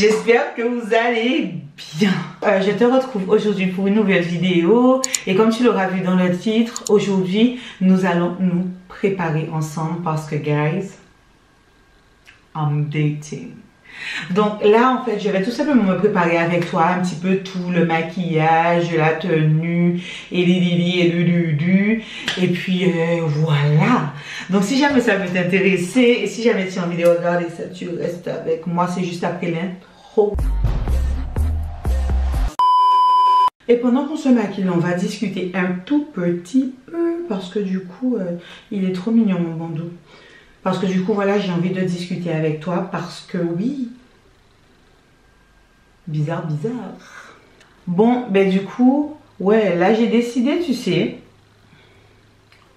J'espère que vous allez bien. Je te retrouve aujourd'hui pour une nouvelle vidéo. Et comme tu l'auras vu dans le titre, aujourd'hui, nous allons nous préparer ensemble parce que, guys, I'm dating. Donc là, en fait, je vais tout simplement me préparer avec toi un petit peu tout le maquillage, la tenue, et et puis voilà. Donc si jamais ça peut t'intéresser, et si jamais tu as envie de regarder ça, tu restes avec moi, c'est juste après l'intro. Et pendant qu'on se maquille, on va discuter un tout petit peu, parce que du coup, il est trop mignon mon bandeau. Parce que du coup, voilà, j'ai envie de discuter avec toi parce que oui, bizarre. Bon, ben du coup, ouais, là j'ai décidé, tu sais,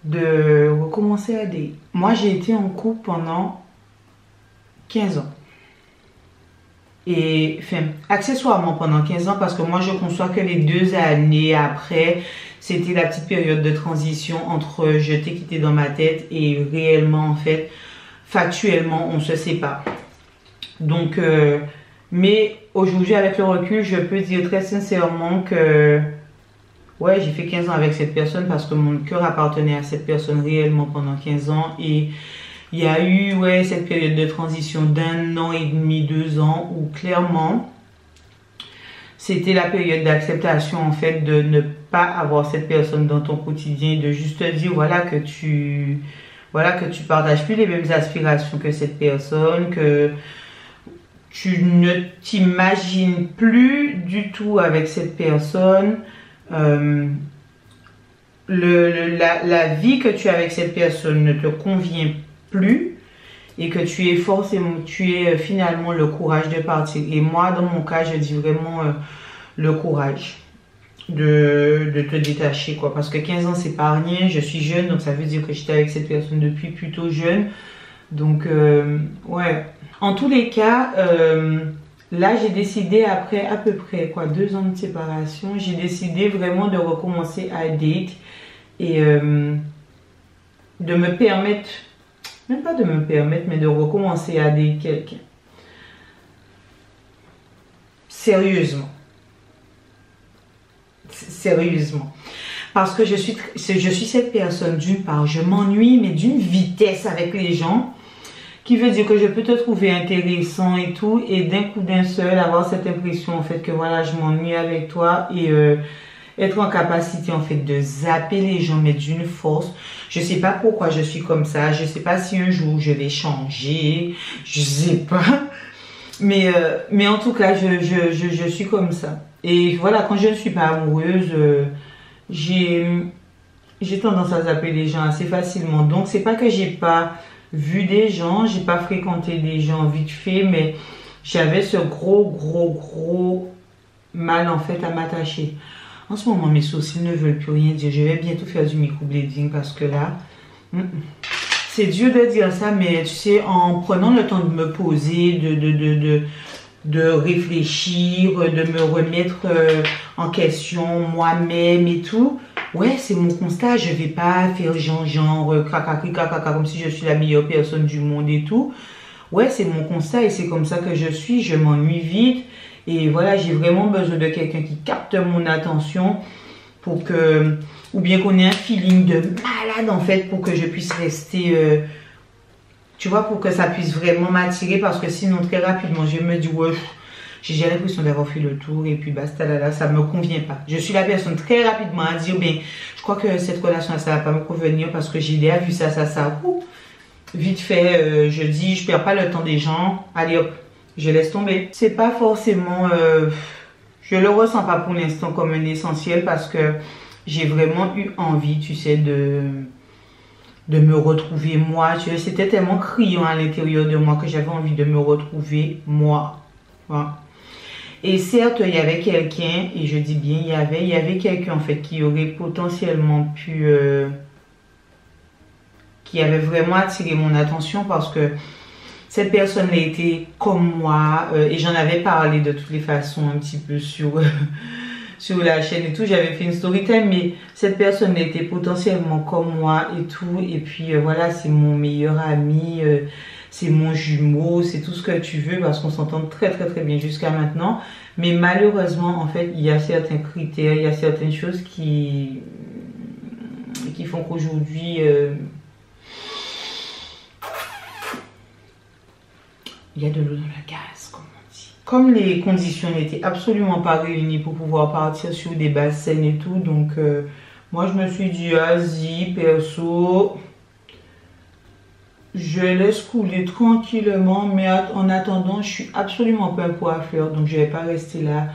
de recommencer à dater. Moi, j'ai été en couple pendant 15 ans. Et, enfin, accessoirement pendant 15 ans parce que moi, je conçois que les 2 années après, c'était la petite période de transition entre je t'ai quitté dans ma tête et réellement, en fait, factuellement, on se sépare. Donc, mais aujourd'hui, avec le recul, je peux dire très sincèrement que, ouais, j'ai fait 15 ans avec cette personne parce que mon cœur appartenait à cette personne réellement pendant 15 ans. Et il y a eu, ouais, cette période de transition d'1 an et demi, 2 ans où clairement, c'était la période d'acceptation en fait de ne pas avoir cette personne dans ton quotidien, de juste te dire voilà que tu partages plus les mêmes aspirations que cette personne, que tu ne t'imagines plus du tout avec cette personne, la vie que tu as avec cette personne ne te convient plus et que tu es finalement le courage de partir. Et moi, dans mon cas, je dis vraiment le courage de te détacher, quoi. Parce que 15 ans, c'est pas rien. Je suis jeune, donc ça veut dire que j'étais avec cette personne depuis plutôt jeune. Donc, ouais. En tous les cas, là, j'ai décidé, après à peu près, quoi, 2 ans de séparation, j'ai décidé vraiment de recommencer à date et de me permettre, même pas de me permettre, mais de recommencer à dater quelqu'un. Sérieusement. Sérieusement. Parce que je suis cette personne, d'une part, je m'ennuie, mais d'une vitesse avec les gens, qui veut dire que je peux te trouver intéressant et tout, et d'un coup d'un seul, avoir cette impression, en fait, que voilà, je m'ennuie avec toi, et être en capacité, en fait, de zapper les gens, mais d'une force. Je sais pas pourquoi je suis comme ça, je sais pas si un jour je vais changer, je sais pas. Mais en tout cas, je suis comme ça. Et voilà, quand je ne suis pas amoureuse, j'ai tendance à zapper les gens assez facilement. Donc, c'est pas que j'ai pas vu des gens, j'ai pas fréquenté des gens vite fait, mais j'avais ce gros mal en fait à m'attacher. En ce moment, mes sourcils ne veulent plus rien dire. Je vais bientôt faire du microblading parce que là, c'est dur de dire ça, mais tu sais, en prenant le temps de me poser, de réfléchir, de me remettre en question moi-même et tout. Ouais, c'est mon constat. Je vais pas faire genre caca comme si je suis la meilleure personne du monde et tout. Ouais, c'est mon constat et c'est comme ça que je suis. Je m'ennuie vite et voilà, j'ai vraiment besoin de quelqu'un qui capte mon attention pour que, ou bien qu'on ait un feeling de malade en fait pour que je puisse rester, tu vois, pour que ça puisse vraiment m'attirer parce que sinon très rapidement je me dis ouais, j'ai l'impression d'avoir fait le tour et puis basta là, ça me convient pas. Je suis la personne très rapidement à dire ben je crois que cette relation ça va pas me convenir parce que j'ai déjà vu ça. Ouh, vite fait, je dis je perds pas le temps des gens, allez hop, je laisse tomber. C'est pas forcément, je le ressens pas pour l'instant comme un essentiel parce que j'ai vraiment eu envie, tu sais, de me retrouver moi. Tu sais, c'était tellement criant à l'intérieur de moi que j'avais envie de me retrouver moi. Voilà. Et certes, il y avait quelqu'un, et je dis bien il y avait quelqu'un en fait qui aurait potentiellement pu, qui avait vraiment attiré mon attention parce que cette personne a été comme moi, et j'en avais parlé de toutes les façons un petit peu sur la chaîne et tout, j'avais fait une story time, mais cette personne était potentiellement comme moi et tout, et puis voilà, c'est mon meilleur ami, c'est mon jumeau, c'est tout ce que tu veux parce qu'on s'entend très bien jusqu'à maintenant. Mais malheureusement, en fait, il y a certains critères, il y a certaines choses qui font qu'aujourd'hui, il y a de l'eau dans le gaz, comme on dit. Comme les conditions n'étaient absolument pas réunies pour pouvoir partir sur des bases saines et tout, donc moi je me suis dit, vas-y, perso, je laisse couler tranquillement, mais en attendant, je suis absolument pas un poids à fleur, donc je vais pas rester là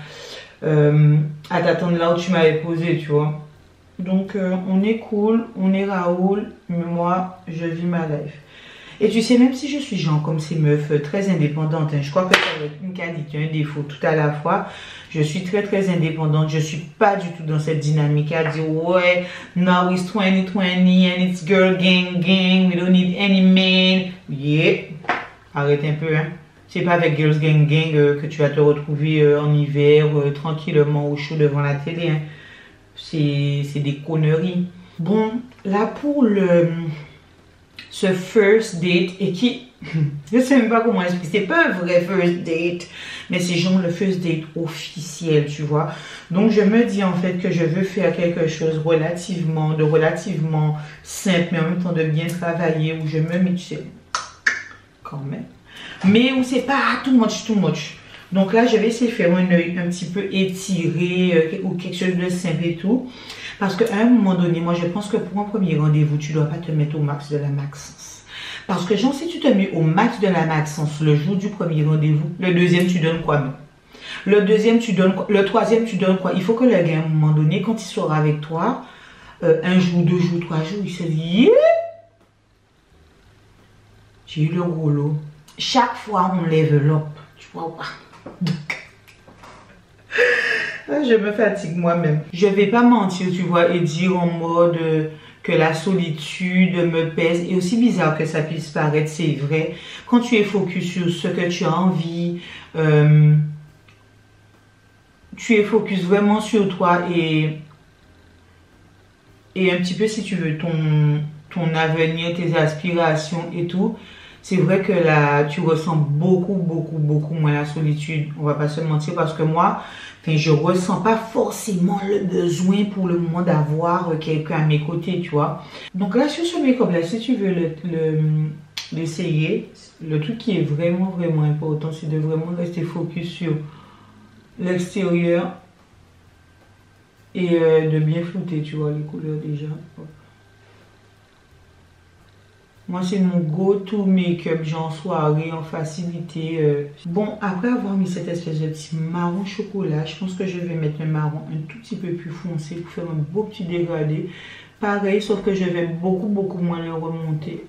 à t'attendre là où tu m'avais posé, tu vois. Donc on est cool, on est Raoul, mais moi je vis ma life. Et tu sais, même si je suis genre comme ces meufs très indépendantes, hein, je crois que ça va être une qualité, un défaut tout à la fois. Je suis très indépendante, je suis pas du tout dans cette dynamique à dire ouais, now it's 2020 and it's girl gang, we don't need any man. Yeah, arrête un peu, hein. C'est pas avec Girls Gang que tu vas te retrouver en hiver tranquillement au chaud devant la télé, hein. C'est des conneries. Bon, là pour ce first date et qui, je sais même pas comment expliquer, c'est pas un vrai first date, mais c'est genre le first date officiel, tu vois. Donc je me dis en fait que je veux faire quelque chose relativement simple, mais en même temps de bien travailler, où je me mets, tu sais, quand même, mais où c'est pas too much. Donc là je vais essayer de faire un œil un petit peu étiré ou quelque chose de simple et tout. Parce qu'à un moment donné, moi je pense que pour un premier rendez-vous, tu ne dois pas te mettre au max de la maxence. Parce que genre si tu te mets au max de la maxence le jour du premier rendez-vous, le deuxième tu donnes quoi même? Le deuxième tu donnes quoi? Le troisième tu donnes quoi? Il faut que le gars à un moment donné, quand il sera avec toi, un jour, 2 jours, 3 jours, il se dit yeah! J'ai eu le gros lot. Chaque fois on level up, tu vois ou pas? Donc, je me fatigue moi-même. Je vais pas mentir, tu vois, et dire en mode que la solitude me pèse. Et aussi bizarre que ça puisse paraître, c'est vrai. Quand tu es focus sur ce que tu as envie, tu es focus vraiment sur toi et un petit peu, si tu veux, ton avenir, tes aspirations et tout. C'est vrai que là, tu ressens beaucoup moins la solitude. On va pas se mentir parce que moi, je ressens pas forcément le besoin pour le moment d'avoir quelqu'un à mes côtés, tu vois. Donc là, sur ce make-up là, si tu veux l'essayer, le truc qui est vraiment important, c'est de vraiment rester focus sur l'extérieur et de bien flouter, tu vois, les couleurs déjà. Moi, c'est mon go-to make-up, genre soirée, en facilité. Bon, après avoir mis cette espèce de petit marron chocolat, je pense que je vais mettre un marron un tout petit peu plus foncé pour faire un beau petit dégradé. Pareil, sauf que je vais beaucoup moins le remonter.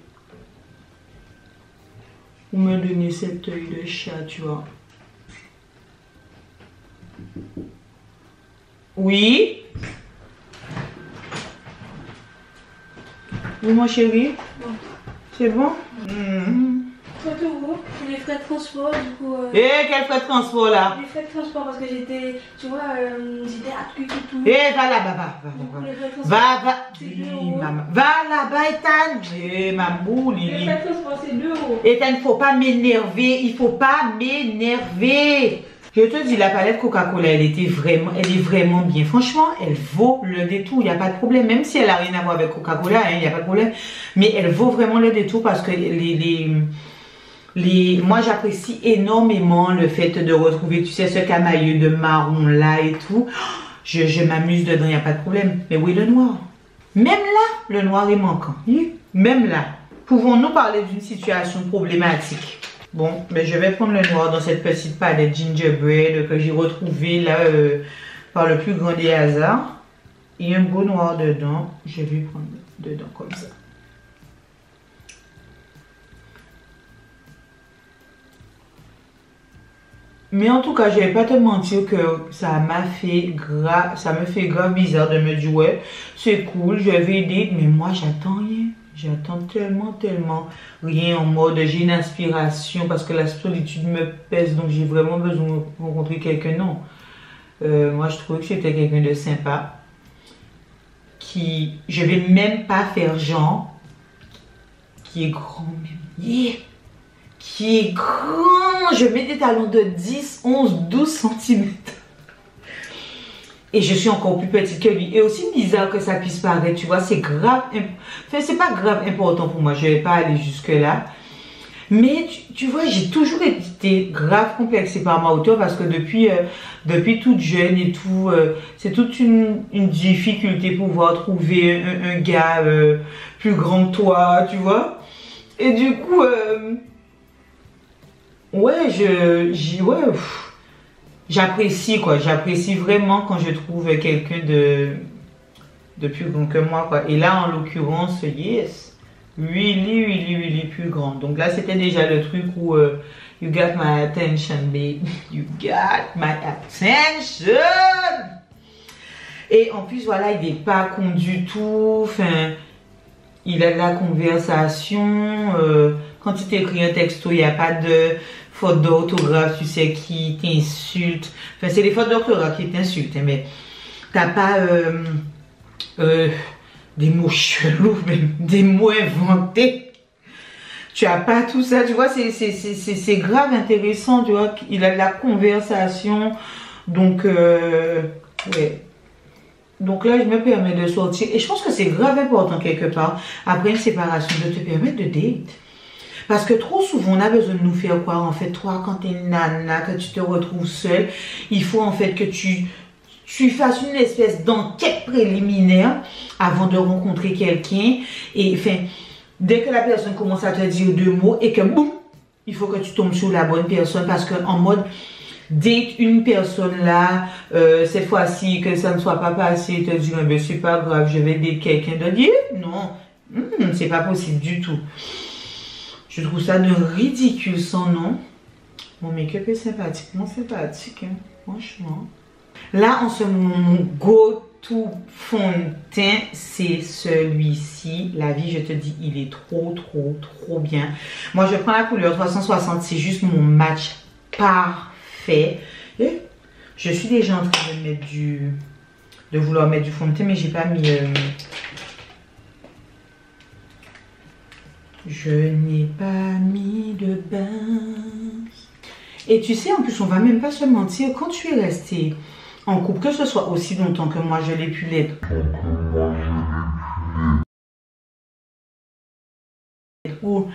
Pour me donner cet œil de chat, tu vois. Oui? Oui, mon chéri? Bon. C'est bon? Toi, tout beau. Les frais de transport, du coup. Eh, quel frais de transport là? Les frais de transport parce que j'étais, tu vois, j'étais à truc et tout. Eh, va là-bas, va. Va. Va là-bas, Ethan. Eh, ma boule. Les frais de transport, c'est 2 €. Ethan, il ne faut pas m'énerver. Il faut pas m'énerver. Je te dis, la palette Coca-Cola, elle est vraiment bien. Franchement, elle vaut le détour. Il n'y a pas de problème. Même si elle n'a rien à voir avec Coca-Cola, il n'y a pas de problème. Mais elle vaut vraiment le détour parce que moi, j'apprécie énormément le fait de retrouver, tu sais, ce camailleux de marron là et tout. Je m'amuse dedans, il n'y a pas de problème. Mais oui, le noir. Même là, le noir est manquant. Même là. Pouvons-nous parler d'une situation problématique? Bon, mais je vais prendre le noir dans cette petite palette Gingerbread que j'ai retrouvée là par le plus grand des hasards. Il y a un beau noir dedans. Je vais prendre dedans comme ça. Mais en tout cas, je vais pas te mentir que ça me fait grave bizarre de me dire ouais, c'est cool, je vais aider, mais moi j'attends rien. J'attends tellement rien en mode j'ai une inspiration parce que la solitude me pèse donc j'ai vraiment besoin de rencontrer quelqu'un. Non. Moi je trouvais que c'était quelqu'un de sympa qui, je vais même pas faire genre, qui est grand même. Yeah. qui est grand. Je mets des talons de 10, 11, 12 cm. Et je suis encore plus petite que lui. Et aussi bizarre que ça puisse paraître, tu vois, c'est grave. Enfin, c'est pas grave important pour moi, je vais pas aller jusque là. Mais tu vois, j'ai toujours été grave complexée par ma hauteur parce que depuis toute jeune et tout, c'est toute une difficulté pour pouvoir trouver un gars plus grand que toi, tu vois. Et du coup, ouais, j'apprécie quoi, j'apprécie vraiment quand je trouve quelqu'un de plus grand que moi quoi. Et là, en l'occurrence, yes. Lui, il est plus grand. Donc là, c'était déjà le truc où you got my attention, babe. You got my attention. Et en plus, voilà, il n'est pas con du tout. Enfin, il a de la conversation. Quand il t'écrit un texto, il n'y a pas de faute d'orthographe, tu sais, qui t'insulte. Enfin, c'est les fautes d'orthographe qui t'insultent, mais t'as pas... des mots chelous, même des mots inventés. Tu as pas tout ça, tu vois, c'est grave intéressant, tu vois. Il a de la conversation, donc ouais. Donc là, je me permets de sortir. Et je pense que c'est grave important quelque part, après une séparation, de te permettre de date. Parce que trop souvent, on a besoin de nous faire croire, en fait, toi, quand t'es une nana, que tu te retrouves seule, il faut en fait que tu fasses une espèce d'enquête préliminaire avant de rencontrer quelqu'un. Et enfin, dès que la personne commence à te dire deux mots et que boum, il faut que tu tombes sur la bonne personne parce que en mode date une personne là, cette fois-ci que ça ne soit pas passé, te dire ben c'est pas grave, je vais date quelqu'un d'autre. Non, c'est pas possible du tout. Je trouve ça de ridicule sans nom. Mon make-up est sympathiquement sympathique, hein, franchement. Là, en ce moment, mon go-to fond de teint, c'est celui-ci. La vie, je te dis, il est trop bien. Moi, je prends la couleur 360. C'est juste mon match parfait. Et je suis déjà en train de mettre de vouloir mettre du fond de teint, mais j'ai pas mis... Je n'ai pas mis de base. Et tu sais, en plus, on va même pas se mentir. Quand tu es resté en couple, que ce soit aussi longtemps que moi je l'ai pu l'être, ou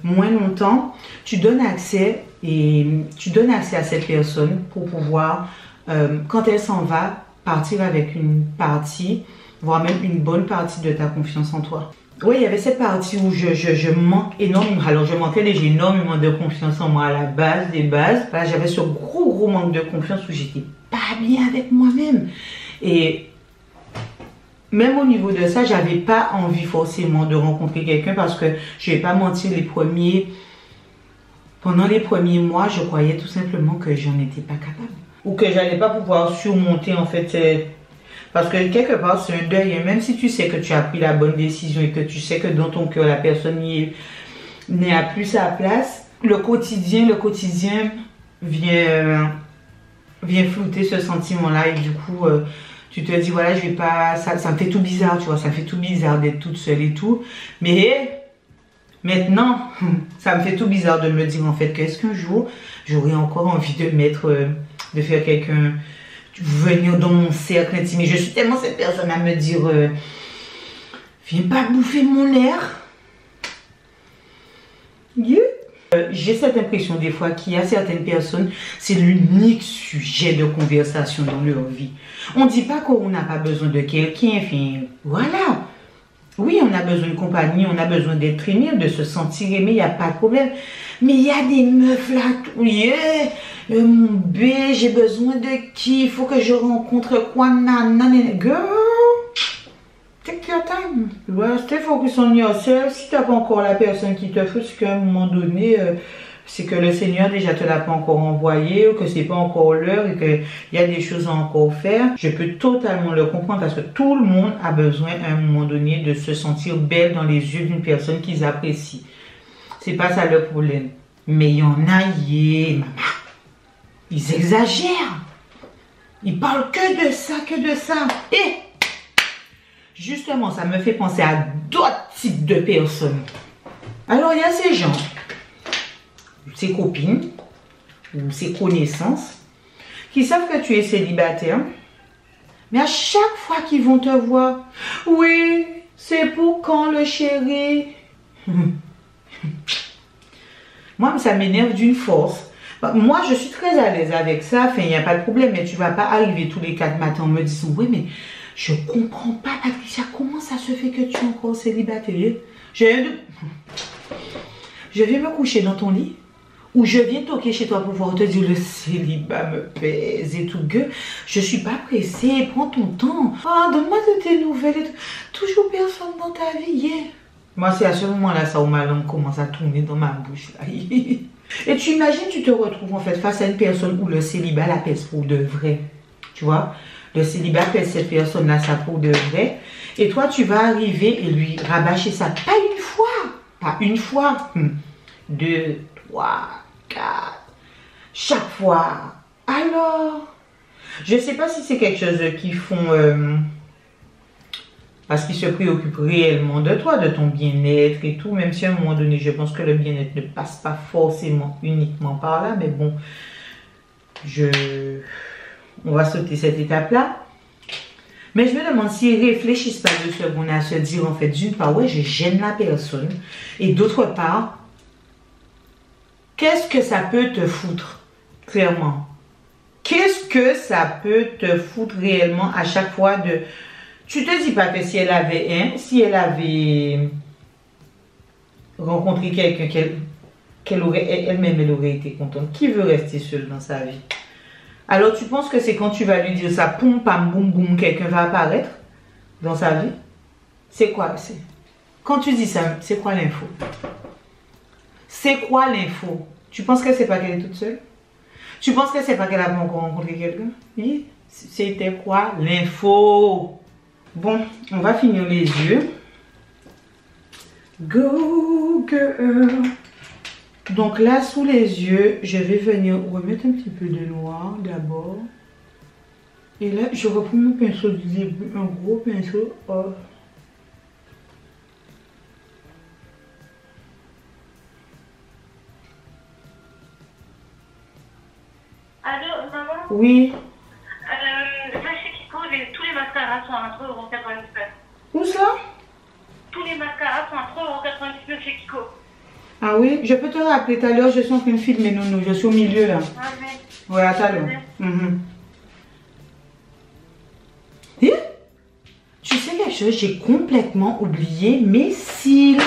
moins longtemps, tu donnes accès à cette personne pour pouvoir, quand elle s'en va, partir avec une partie, voire même une bonne partie de ta confiance en toi. Oui, il y avait cette partie où je manque énormément. Alors, je manquais déjà énormément de confiance en moi à la base des bases. Là, j'avais ce gros manque de confiance où j'étais pas bien avec moi-même. Et même au niveau de ça, j'avais pas envie forcément de rencontrer quelqu'un parce que je vais pas mentir, pendant les premiers mois, je croyais tout simplement que j'en étais pas capable. Ou que j'allais pas pouvoir surmonter en fait parce que quelque part, c'est un deuil. Et même si tu sais que tu as pris la bonne décision et que tu sais que dans ton cœur, la personne n'est à plus sa place, le quotidien vient flouter ce sentiment-là. Et du coup, tu te dis, voilà, je vais pas... Ça me fait tout bizarre, tu vois. Ça me fait tout bizarre d'être toute seule et tout. Mais maintenant, ça me fait tout bizarre de me dire, en fait, qu'est-ce qu'un jour, j'aurais encore envie de faire quelqu'un... venir dans mon cercle intime. Je suis tellement cette personne à me dire viens pas bouffer mon air. Yeah. J'ai cette impression des fois qu'il y a certaines personnes, c'est l'unique sujet de conversation dans leur vie. On dit pas qu'on n'a pas besoin de quelqu'un, enfin voilà. Oui, on a besoin de compagnie, on a besoin d'être aimé, de se sentir aimé, il n'y a pas de problème. Mais il y a des meufs là, mon bé, j'ai besoin de qui? Il faut que je rencontre quoi? Girl, take your time. Stay focus on yourself. Si tu n'as pas encore la personne qui te faut, c'est qu'à un moment donné, c'est que le Seigneur déjà te l'a pas encore envoyé, ou que c'est pas encore l'heure et qu'il y a des choses à encore faire. Je peux totalement le comprendre parce que tout le monde a besoin à un moment donné de se sentir belle dans les yeux d'une personne qu'ils apprécient. C'est pas ça le problème. Mais il y en a, maman. Ils exagèrent. Ils parlent que de ça, Et justement, ça me fait penser à d'autres types de personnes. Alors, il y a ces gens ses copines ou ses connaissances qui savent que tu es célibataire. Mais à chaque fois qu'ils vont te voir, oui, c'est pour quand le chéri? Moi, ça m'énerve d'une force. Moi, je suis très à l'aise avec ça. Enfin, il n'y a pas de problème. Mais tu ne vas pas arriver tous les 4 matins en me disant, oui, mais je ne comprends pas, Patricia, comment ça se fait que tu es encore célibataire? Je viens me coucher dans ton lit ou je viens toquer chez toi pour pouvoir te dire le célibat me pèse et tout. Je suis pas pressée, prends ton temps. Oh, donne-moi de tes nouvelles et tout. Toujours personne dans ta vie. Yeah. Moi, c'est à ce moment-là, ça où ma langue commence à tourner dans ma bouche. Là. Et tu imagines, tu te retrouves en fait face à une personne où le célibat la pèse pour de vrai. Tu vois, le célibat pèse cette personne-là, ça pour de vrai. Et toi, tu vas arriver et lui rabâcher ça. Pas une fois. Pas une fois. 2, 3, 4. Chaque fois. Alors, je ne sais pas si c'est quelque chose qu'ils font parce qu'ils se préoccupent réellement de toi, de ton bien-être et tout. Même si à un moment donné, je pense que le bien-être ne passe pas forcément uniquement par là. Mais bon, on va sauter cette étape-là. Mais je me demande s'ils réfléchissent pas 2 secondes à se dire en fait, d'une part, ouais, je gêne la personne. Et d'autre part, qu'est-ce que ça peut te foutre, clairement? Qu'est-ce que ça peut te foutre réellement à chaque fois de... Tu te dis pas que si elle avait rencontré quelqu'un qu'elle aurait elle-même, elle aurait été contente. Qui veut rester seule dans sa vie? Alors tu penses que c'est quand tu vas lui dire ça, poum, pam, boum, boum, quelqu'un va apparaître dans sa vie? C'est quoi? Quand tu dis ça, c'est quoi l'info? C'est quoi l'info? Tu penses que c'est pas qu'elle est toute seule? Tu penses que c'est pas qu'elle a pas encore rencontré quelqu'un? Oui? C'était quoi l'info? Bon, on va finir les yeux. Go girl! Donc là, sous les yeux, je vais venir remettre un petit peu de noir d'abord. Et là, je reprends mon pinceau du début, un gros pinceau. Oh. Allô, maman? Oui. Sachez Kiko, tous les mascaras sont à 3,99 €. Où ça? Tous les mascaras sont à 3,99 € chez Kiko. Ah oui, je peux te rappeler tout à l'heure, je suis en train de filmer, Nounou, je suis au milieu là. Ah, mais... Ouais, à tout à l'heure. Et tu sais quelque chose, j'ai complètement oublié mes cils.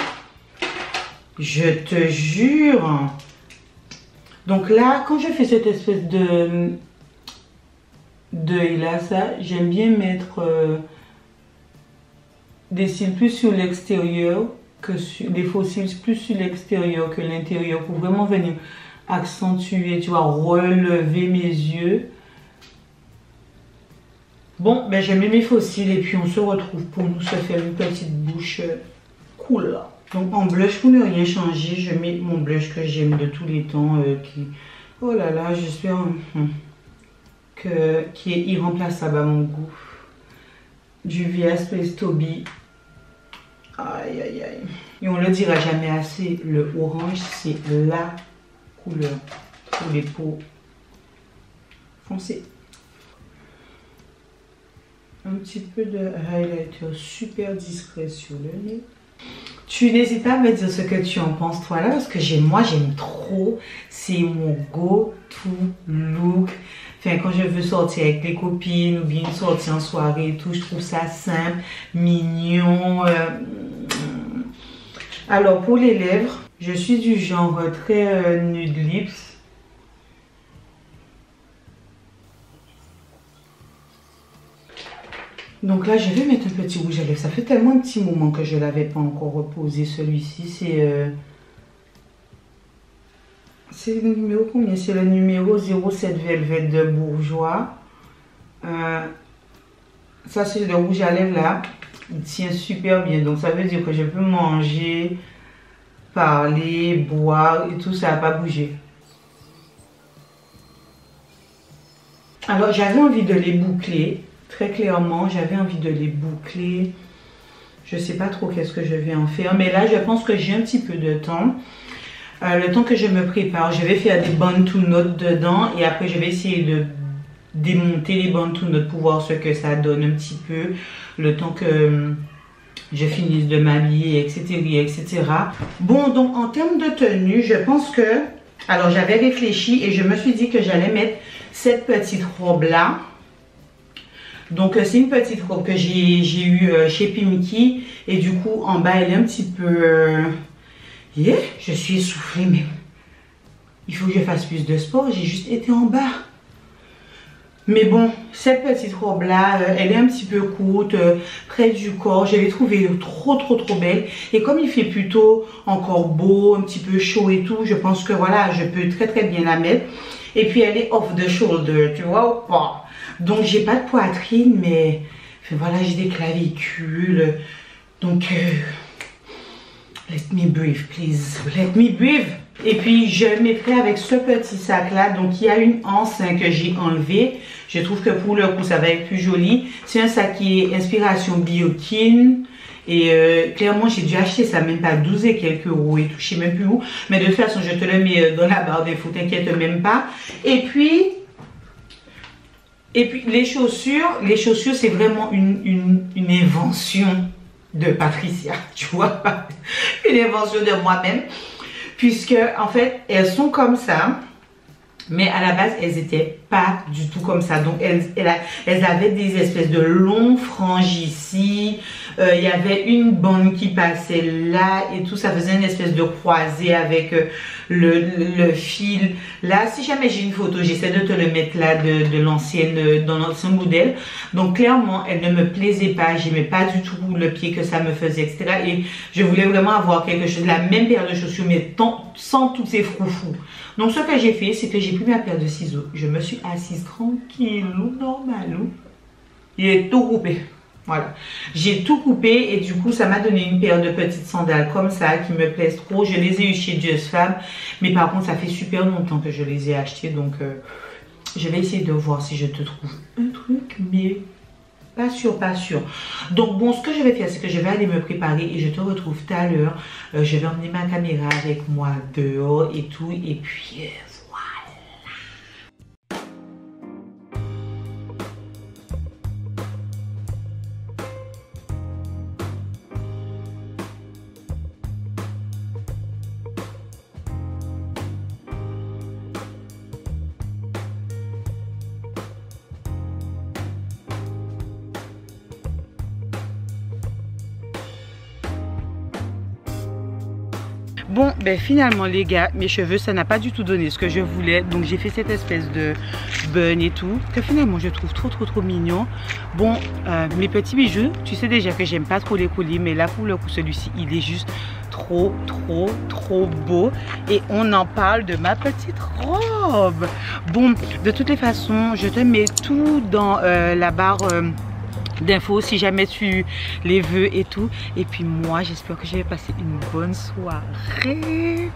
Je te jure. Donc là, quand je fais cette espèce de là, ça, j'aime bien mettre des cils plus sur l'extérieur que sur des faux cils plus sur l'extérieur que l'intérieur pour vraiment venir accentuer, tu vois, relever mes yeux. Bon, ben j'ai mis mes faux cils et puis on se retrouve pour nous se faire une petite bouche cool. Donc en blush, pour ne rien changer, je mets mon blush que j'aime de tous les temps qui... Oh là là, j'espère qui est irremplaçable à mon goût. Du VS Place Toby. Aïe aïe aïe. Et on le dira jamais assez, le orange c'est la couleur pour les peaux foncées. Un petit peu de highlighter super discret sur le nez. Tu n'hésites pas à me dire ce que tu en penses toi là parce que moi j'aime trop. C'est mon go-to look. Enfin, quand je veux sortir avec les copines ou bien sortir en soirée et tout, je trouve ça simple, mignon. Alors pour les lèvres, je suis du genre très nude lips. Donc là, je vais mettre un petit rouge à lèvres. Ça fait tellement un petit moment que je ne l'avais pas encore reposé. Celui-ci, c'est le numéro combien? C'est le numéro 07 Velvet de Bourjois. Ça, c'est le rouge à lèvres là. Il tient super bien. Donc, ça veut dire que je peux manger, parler, boire et tout. Ça n'a pas bougé. Alors, j'avais envie de les boucler. Très clairement, j'avais envie de les boucler. Je ne sais pas trop qu'est-ce que je vais en faire. Mais là, je pense que j'ai un petit peu de temps. Le temps que je me prépare, je vais faire des bun to notes dedans et après je vais essayer de démonter les bun to notes pour voir ce que ça donne un petit peu. Le temps que je finisse de m'habiller, etc., etc. Bon, donc en termes de tenue, je pense que... Alors j'avais réfléchi et je me suis dit que j'allais mettre cette petite robe là. Donc c'est une petite robe que j'ai eue chez Pimki. Et du coup en bas elle est un petit peu... Yeah, je suis essoufflée mais... Il faut que je fasse plus de sport, j'ai juste été en bas. Mais bon, cette petite robe là, elle est un petit peu courte, près du corps. Je l'ai trouvée trop belle. Et comme il fait plutôt encore beau, un petit peu chaud et tout, je pense que voilà, je peux très bien la mettre. Et puis elle est off the shoulder, tu vois ou pas? Donc j'ai pas de poitrine, mais voilà, j'ai des clavicules. Donc, let me breathe, please. Let me breathe. Et puis je mettrai avec ce petit sac là, donc il y a une anse que j'ai enlevée. Je trouve que pour le coup ça va être plus joli. C'est un sac qui est inspiration Biokin. Et clairement j'ai dû acheter ça même pas 12 et quelques euros et tout, je sais même plus où. Mais de toute façon je te le mets dans la barre d'infos, t'inquiète même pas. Et puis les chaussures c'est vraiment une invention de Patricia, tu vois. Une invention de moi-même. Puisque en fait elles sont comme ça, mais à la base elles étaient pas du tout comme ça. Donc elles avaient des espèces de longs franges ici. Il y avait une bande qui passait là et tout. Ça faisait une espèce de croisée avec le fil. Là, si jamais j'ai une photo, j'essaie de te le mettre là de l'ancienne, dans l'ancien modèle. Donc clairement, elle ne me plaisait pas. J'aimais pas du tout le pied que ça me faisait, etc. Et je voulais vraiment avoir quelque chose, la même paire de chaussures, mais sans tous ces froufrous. Donc ce que j'ai fait, c'est que j'ai pris ma paire de ciseaux. Je me suis assise tranquille, normal. Il tout coupé. Voilà, j'ai tout coupé et du coup ça m'a donné une paire de petites sandales comme ça qui me plaisent trop. Je les ai eu chez Just Fab, mais par contre ça fait super longtemps que je les ai achetées, donc je vais essayer de voir si je te trouve un truc, mais pas sûr. Donc bon, ce que je vais faire, c'est que je vais aller me préparer et je te retrouve tout à l'heure. Je vais emmener ma caméra avec moi dehors et tout, et puis bon, ben finalement les gars, mes cheveux ça n'a pas du tout donné ce que je voulais. Donc j'ai fait cette espèce de bun et tout, que finalement je trouve trop mignon. Bon, mes petits bijoux, tu sais déjà que j'aime pas trop les colliers, mais là pour le coup celui-ci il est juste trop beau. Et on en parle de ma petite robe. Bon, de toutes les façons je te mets tout dans la barre d'infos si jamais tu les veux et tout. Et puis moi j'espère que je vais passer une bonne soirée.